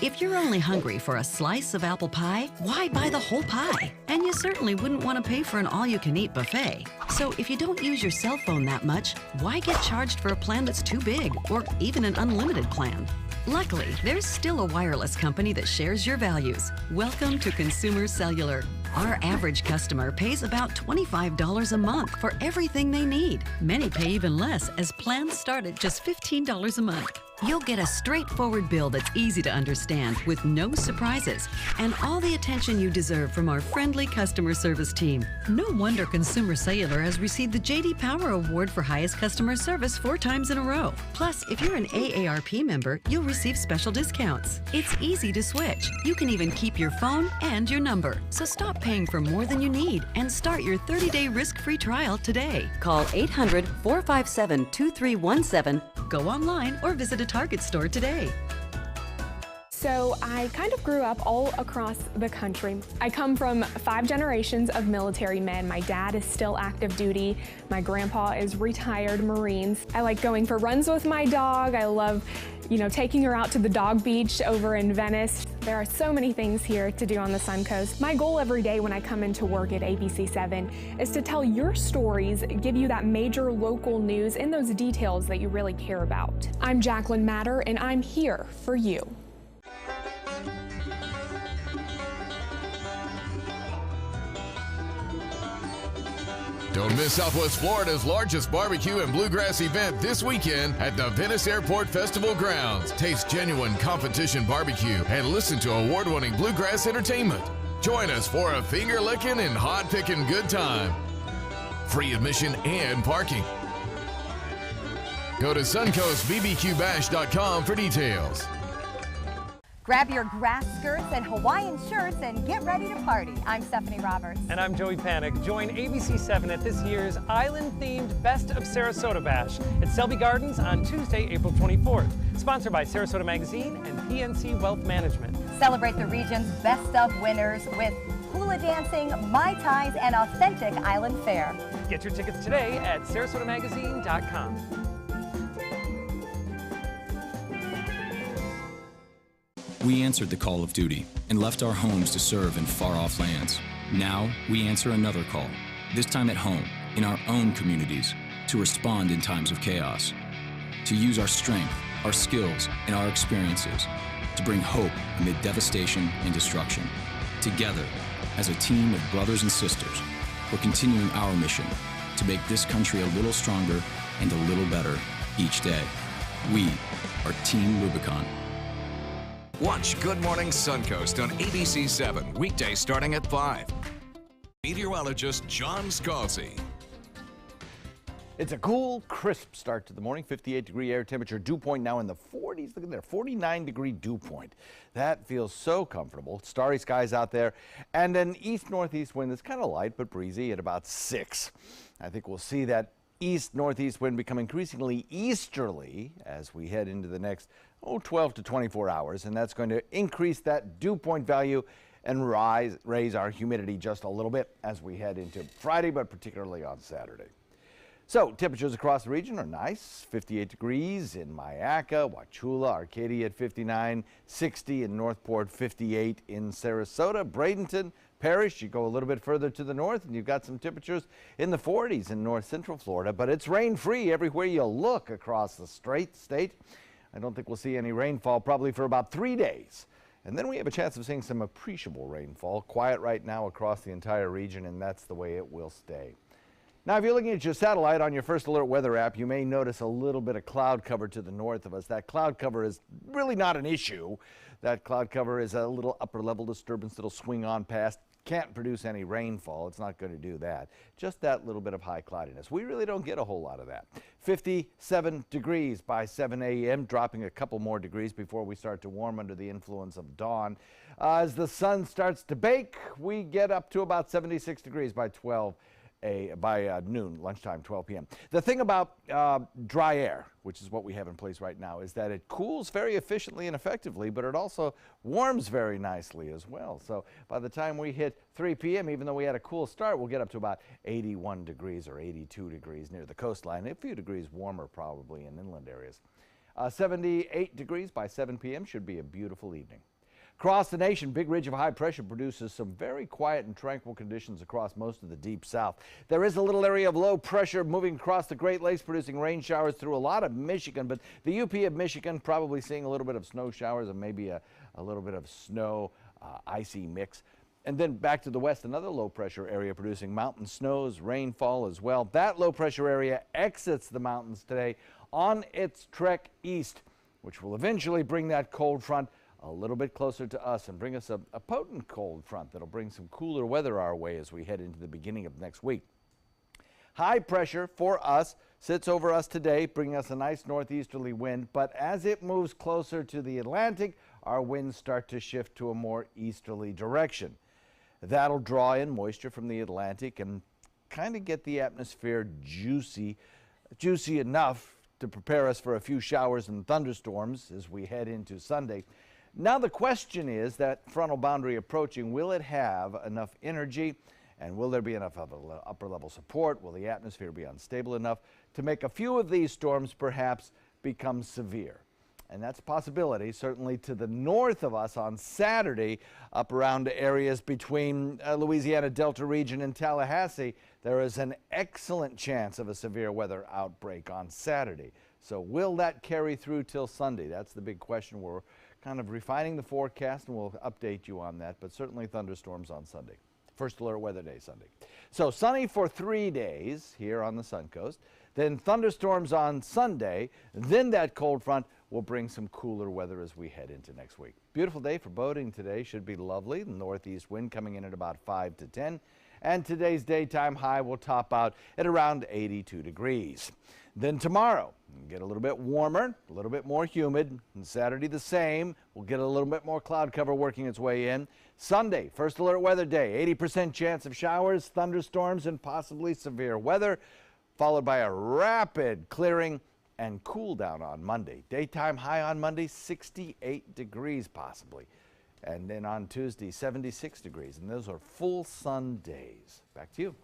If you're only hungry for a slice of apple pie, why buy the whole pie? And you certainly wouldn't want to pay for an all-you-can-eat buffet. So if you don't use your cell phone that much, why get charged for a plan that's too big or even an unlimited plan? Luckily, there's still a wireless company that shares your values. Welcome to Consumer Cellular. Our average customer pays about $25 a month for everything they need. Many pay even less, as plans start at just $15 a month. You'll get a straightforward bill that's easy to understand with no surprises and all the attention you deserve from our friendly customer service team. No wonder Consumer Cellular has received the J.D. Power Award for highest customer service 4 times in a row. Plus, if you're an AARP member, you'll receive special discounts. It's easy to switch. You can even keep your phone and your number. So stop paying for more than you need and start your 30-day risk-free trial today. Call 800-457-2317. Go online or visit a Target store today. So I kind of grew up all across the country. I come from 5 generations of military men. My dad is still active duty. My grandpa is retired Marines. I like going for runs with my dog. I love, taking her out to the dog beach over in Venice. There are so many things here to do on the Suncoast. My goal every day when I come into work at ABC7 is to tell your stories, give you that major local news and those details that you really care about. I'm Jacqueline Matter, and I'm here for you. Don't miss Southwest Florida's largest barbecue and bluegrass event this weekend at the Venice Airport Festival grounds. Taste genuine competition barbecue and listen to award-winning bluegrass entertainment. Join us for a finger-licking and hot-picking good time. Free admission and parking. Go to suncoastbbqbash.com for details. Grab your grass skirts and Hawaiian shirts and get ready to party. I'm Stephanie Roberts. And I'm Joey Panic. Join ABC7 at this year's island-themed Best of Sarasota Bash at Selby Gardens on Tuesday, April 24th. Sponsored by Sarasota Magazine and PNC Wealth Management. Celebrate the region's best of winners with hula dancing, Mai Tais, and authentic island fare. Get your tickets today at sarasotamagazine.com. We answered the call of duty and left our homes to serve in far-off lands. Now, we answer another call, this time at home, in our own communities, to respond in times of chaos, to use our strength, our skills, and our experiences to bring hope amid devastation and destruction. Together, as a team of brothers and sisters, we're continuing our mission to make this country a little stronger and a little better each day. We are Team Rubicon. Watch Good Morning Suncoast on ABC 7, weekdays starting at 5. Meteorologist John Scalzi. It's a cool, crisp start to the morning. 58-degree air temperature, dew point now in the 40s. Look at there, 49-degree dew point. That feels so comfortable. Starry skies out there, and an east-northeast wind that's kind of light but breezy at about 6. I think we'll see that east-northeast wind become increasingly easterly as we head into the next 12 to 24 hours, and that's going to increase that dew point value and raise our humidity just a little bit as we head into Friday, but particularly on Saturday. So temperatures across the region are nice. 58 degrees in Myakka, Wauchula, Arcadia at 59, 60 in Northport, 58 in Sarasota, Bradenton, Parrish. You go a little bit further to the north and you've got some temperatures in the 40s in north central Florida, but it's rain-free everywhere you look across the state. I don't think we'll see any rainfall probably for about 3 days. And then we have a chance of seeing some appreciable rainfall. Quiet right now across the entire region, and that's the way it will stay. Now, if you're looking at your satellite on your First Alert weather app, you may notice a little bit of cloud cover to the north of us. That cloud cover is really not an issue. That cloud cover is a little upper level disturbance that'll swing on past. Can't produce any rainfall. It's not going to do that. Just that little bit of high cloudiness. We really don't get a whole lot of that. 57 degrees by 7 a.m., dropping a couple more degrees before we start to warm under the influence of dawn. As the sun starts to bake, we get up to about 76 degrees by noon, lunchtime, 12 p.m. The thing about dry air, which is what we have in place right now, is that it cools very efficiently and effectively, but it also warms very nicely as well. So by the time we hit 3 p.m., even though we had a cool start, we'll get up to about 81 degrees or 82 degrees near the coastline, a few degrees warmer probably in inland areas. 78 degrees by 7 p.m. should be a beautiful evening. Across the nation, big ridge of high pressure produces some very quiet and tranquil conditions across most of the deep south. There is a little area of low pressure moving across the Great Lakes, producing rain showers through a lot of Michigan, but the UP of Michigan probably seeing a little bit of snow showers and maybe a little bit of snow, icy mix. And then back to the west, another low pressure area producing mountain snows, rainfall as well. That low pressure area exits the mountains today on its trek east, which will eventually bring that cold front a little bit closer to us and bring us a potent cold front that'll bring some cooler weather our way as we head into the beginning of next week. High pressure for us sits over us today, bringing us a nice northeasterly wind, but as it moves closer to the Atlantic, our winds start to shift to a more easterly direction. That'll draw in moisture from the Atlantic and kind of get the atmosphere juicy enough to prepare us for a few showers and thunderstorms as we head into Sunday. Now the question is, that frontal boundary approaching, will it have enough energy, and will there be enough of upper level support? Will the atmosphere be unstable enough to make a few of these storms perhaps become severe? And that's a possibility, certainly to the north of us on Saturday, up around areas between Louisiana Delta region and Tallahassee. There is an excellent chance of a severe weather outbreak on Saturday. So will that carry through till Sunday? That's the big question. We're kind of refining the forecast, and we'll update you on that, but certainly thunderstorms on Sunday. First Alert Weather Day Sunday. So sunny for 3 days here on the Suncoast, then thunderstorms on Sunday, then that cold front will bring some cooler weather as we head into next week. Beautiful day for boating today. Should be lovely. The northeast wind coming in at about 5 to 10. And today's daytime high will top out at around 82 degrees. Then tomorrow, we'll get a little bit warmer, a little bit more humid. And Saturday the same. We'll get a little bit more cloud cover working its way in. Sunday, First Alert Weather Day, 80% chance of showers, thunderstorms, and possibly severe weather, followed by a rapid clearing and cool down on Monday. Daytime high on Monday, 68 degrees possibly. And then on Tuesday, 76 degrees. And those are full sun days. Back to you.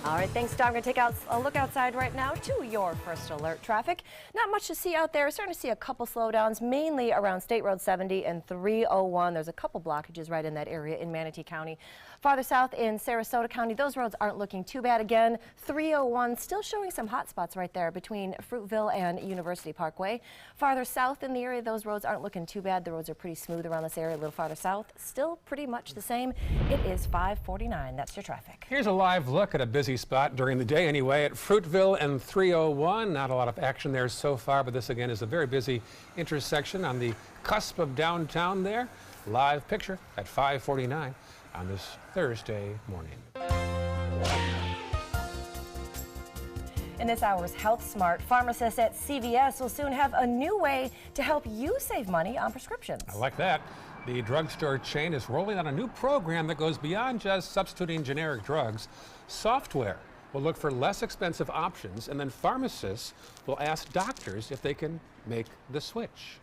All right, thanks, Don. I'm going to take a look outside right now to your first alert traffic. Not much to see out there. Starting to see a couple slowdowns, mainly around State Road 70 and 301. There's a couple blockages right in that area in Manatee County. Farther south in Sarasota County, those roads aren't looking too bad. Again, 301 still showing some hot spots right there between Fruitville and University Parkway. Farther south in the area, those roads aren't looking too bad. The roads are pretty smooth around this area. A little farther south, still pretty much the same. It is 5:49. That's your traffic. Here's a live look at a busy spot during the day anyway at Fruitville and 301. Not a lot of action there so far, but this again is a very busy intersection on the cusp of downtown there. Live picture at 5:49 on this Thursday morning. In this hour's Health Smart, pharmacists at CVS will soon have a new way to help you save money on prescriptions. I like that. The drugstore chain is rolling out a new program that goes beyond just substituting generic drugs. Software will look for less expensive options, and then pharmacists will ask doctors if they can make the switch.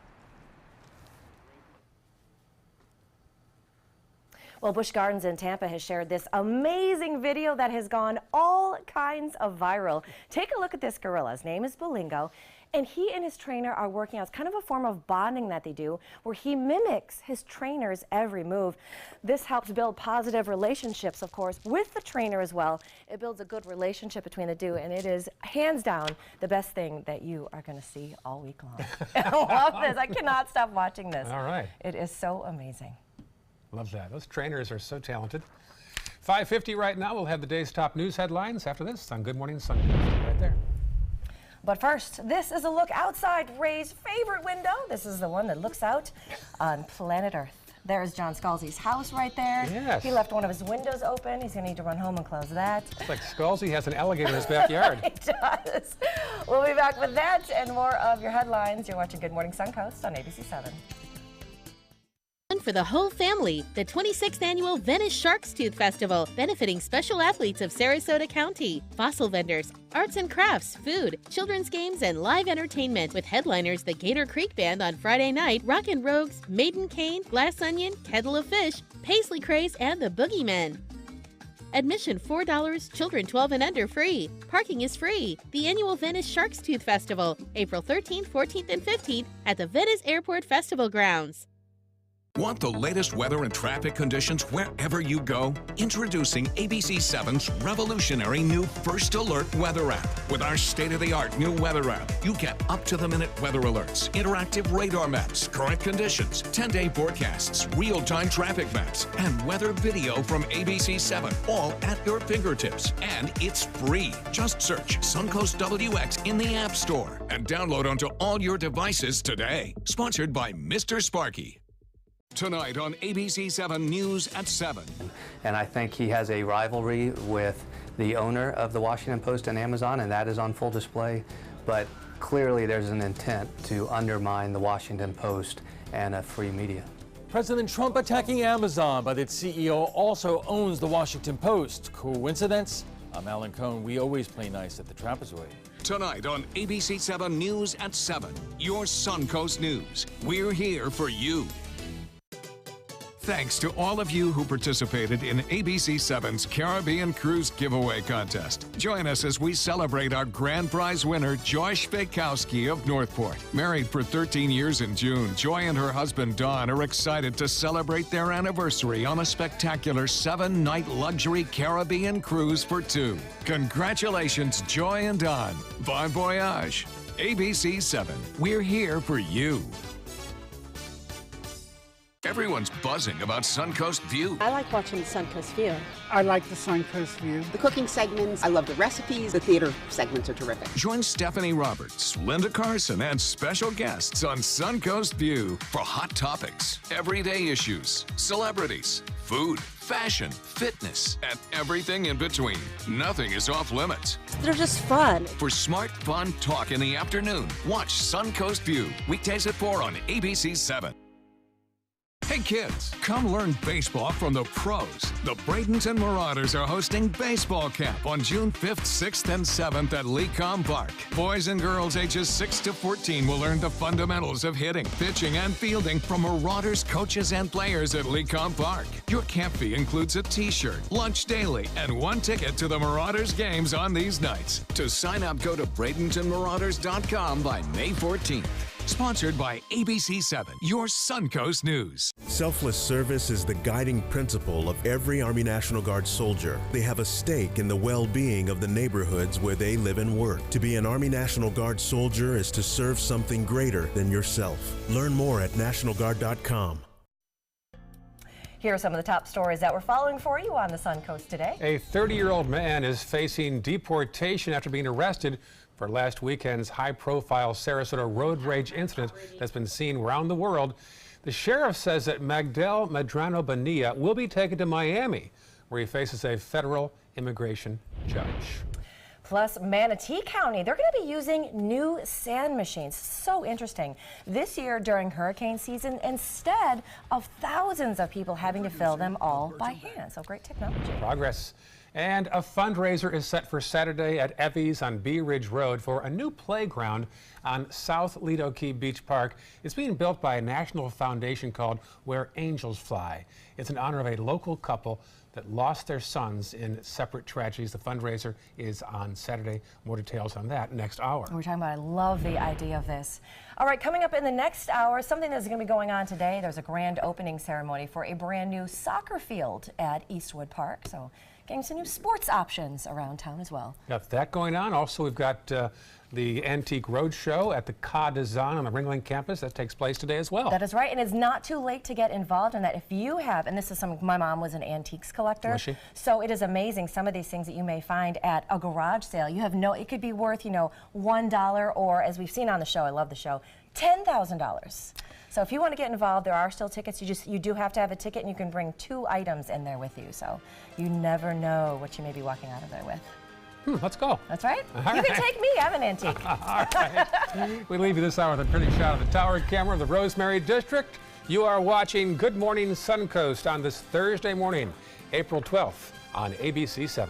Well, Busch Gardens in Tampa has shared this amazing video that has gone all kinds of viral. Take a look at this gorilla. His name is Bolingo, and he and his trainer are working out. It's kind of a form of bonding that they do, where he mimics his trainer's every move. This helps build positive relationships, of course, with the trainer as well. It builds a good relationship between the two, and it is hands down the best thing that you are going to see all week long. I love this. I cannot stop watching this. All right. It is so amazing. Love that. Those trainers are so talented. 5:50 right now. We'll have the day's top news headlines after this on Good Morning Sunday. Right there. But first, this is a look outside Ray's favorite window. This is the one that looks out on planet Earth. There's John Scalzi's house right there. Yes. He left one of his windows open. He's going to need to run home and close that. It's like Scalzi has an alligator in his backyard. He does. We'll be back with that and more of your headlines. You're watching Good Morning Suncoast on ABC 7. For the whole family, the 26th annual Venice Shark's Tooth Festival, benefiting special athletes of Sarasota County, fossil vendors, arts and crafts, food, children's games, and live entertainment with headliners the Gator Creek Band on Friday night, Rockin' Rogues, Maiden Cane, Glass Onion, Kettle of Fish, Paisley Craze, and the Boogeymen. Admission $4, children 12 and under free. Parking is free. The annual Venice Shark's Tooth Festival, April 13th, 14th, and 15th at the Venice Airport Festival grounds. Want the latest weather and traffic conditions wherever you go? Introducing ABC 7's revolutionary new First Alert weather app. With our state-of-the-art new weather app, you get up-to-the-minute weather alerts, interactive radar maps, current conditions, 10-day forecasts, real-time traffic maps, and weather video from ABC 7, all at your fingertips. And it's free. Just search Suncoast WX in the App Store and download onto all your devices today. Sponsored by Mr. Sparky. Tonight on ABC 7 News at 7. And I think he has a rivalry with the owner of the Washington Post and Amazon, and that is on full display. But clearly there's an intent to undermine the Washington Post and a free media. President Trump attacking Amazon, but its CEO also owns the Washington Post. Coincidence? I'm Alan Cohn. We always play nice at the Trapezoid. Tonight on ABC 7 News at 7, your Suncoast News. We're here for you. Thanks to all of you who participated in ABC 7's Caribbean Cruise Giveaway Contest. Join us as we celebrate our grand prize winner, Josh Fakowski of Northport. Married for 13 years in June, Joy and her husband, Don, are excited to celebrate their anniversary on a spectacular 7-night luxury Caribbean cruise for two. Congratulations, Joy and Don. Bon voyage. ABC 7, we're here for you. Everyone's buzzing about Suncoast View. I like watching the Suncoast View. I like the Suncoast View. The cooking segments, I love the recipes. The theater segments are terrific. Join Stephanie Roberts, Linda Carson, and special guests on Suncoast View for hot topics, everyday issues, celebrities, food, fashion, fitness, and everything in between. Nothing is off limits. They're just fun. For smart, fun talk in the afternoon, watch Suncoast View, weekdays at 4 on ABC 7. Hey Hey kids, come learn baseball from the pros. The Bradenton Marauders are hosting Baseball Camp on June 5th, 6th, and 7th at Lecom Park. Boys and girls ages 6 to 14 will learn the fundamentals of hitting, pitching, and fielding from Marauders coaches and players at Lecom Park. Your camp fee includes a t-shirt, lunch daily, and 1 ticket to the Marauders games on these nights. To sign up, go to BradentonMarauders.com by May 14th. Sponsored by ABC7, your Suncoast News. Selfless service is the guiding principle of every Army National Guard soldier. They have a stake in the well-being of the neighborhoods where they live and work. To be an Army National Guard soldier is to serve something greater than yourself. Learn more at NationalGuard.com. Here are some of the top stories that we're following for you on the Suncoast today. A 30-year-old man is facing deportation after being arrested for last weekend's high-profile Sarasota road rage incident that's been seen around the world. The sheriff says that Magdal Medrano Bonilla will be taken to Miami, where he faces a federal immigration judge. Plus, Manatee County, they're going to be using new sand machines. So interesting. This year during hurricane season, instead of thousands of people having to fill them all by hand. So great technology. Progress. And a fundraiser is set for Saturday at Evie's on Bee Ridge Road for a new playground on South Lido Key Beach Park. It's being built by a national foundation called Where Angels Fly. It's in honor of a local couple that lost their sons in separate tragedies. The fundraiser is on Saturday. More details on that next hour. We're talking about, I love the idea of this. All right, coming up in the next hour, something that's going to be going on today. There's a grand opening ceremony for a brand new soccer field at Eastwood Park. So getting some new sports options around town as well. Got that going on. Also, we've got the Antique Roadshow at the Ca d'Azan on the Ringling campus. That takes place today as well. That is right, and it's not too late to get involved in that. If you have, and this is some, my mom was an antiques collector. Was she? So it is amazing, some of these things that you may find at a garage sale. You have no, it could be worth, you know, $1 or, as we've seen on the show, I love the show, $10,000. So if you want to get involved, there are still tickets. You do have to have a ticket, and you can bring 2 items in there with you. So you never know what you may be walking out of there with. Let's go. That's right. All You right. can take me. I'm an antique. All right. We leave you this hour with a pretty shot of the tower camera of the Rosemary District. You are watching Good Morning Suncoast on this Thursday morning, April 12th on ABC7.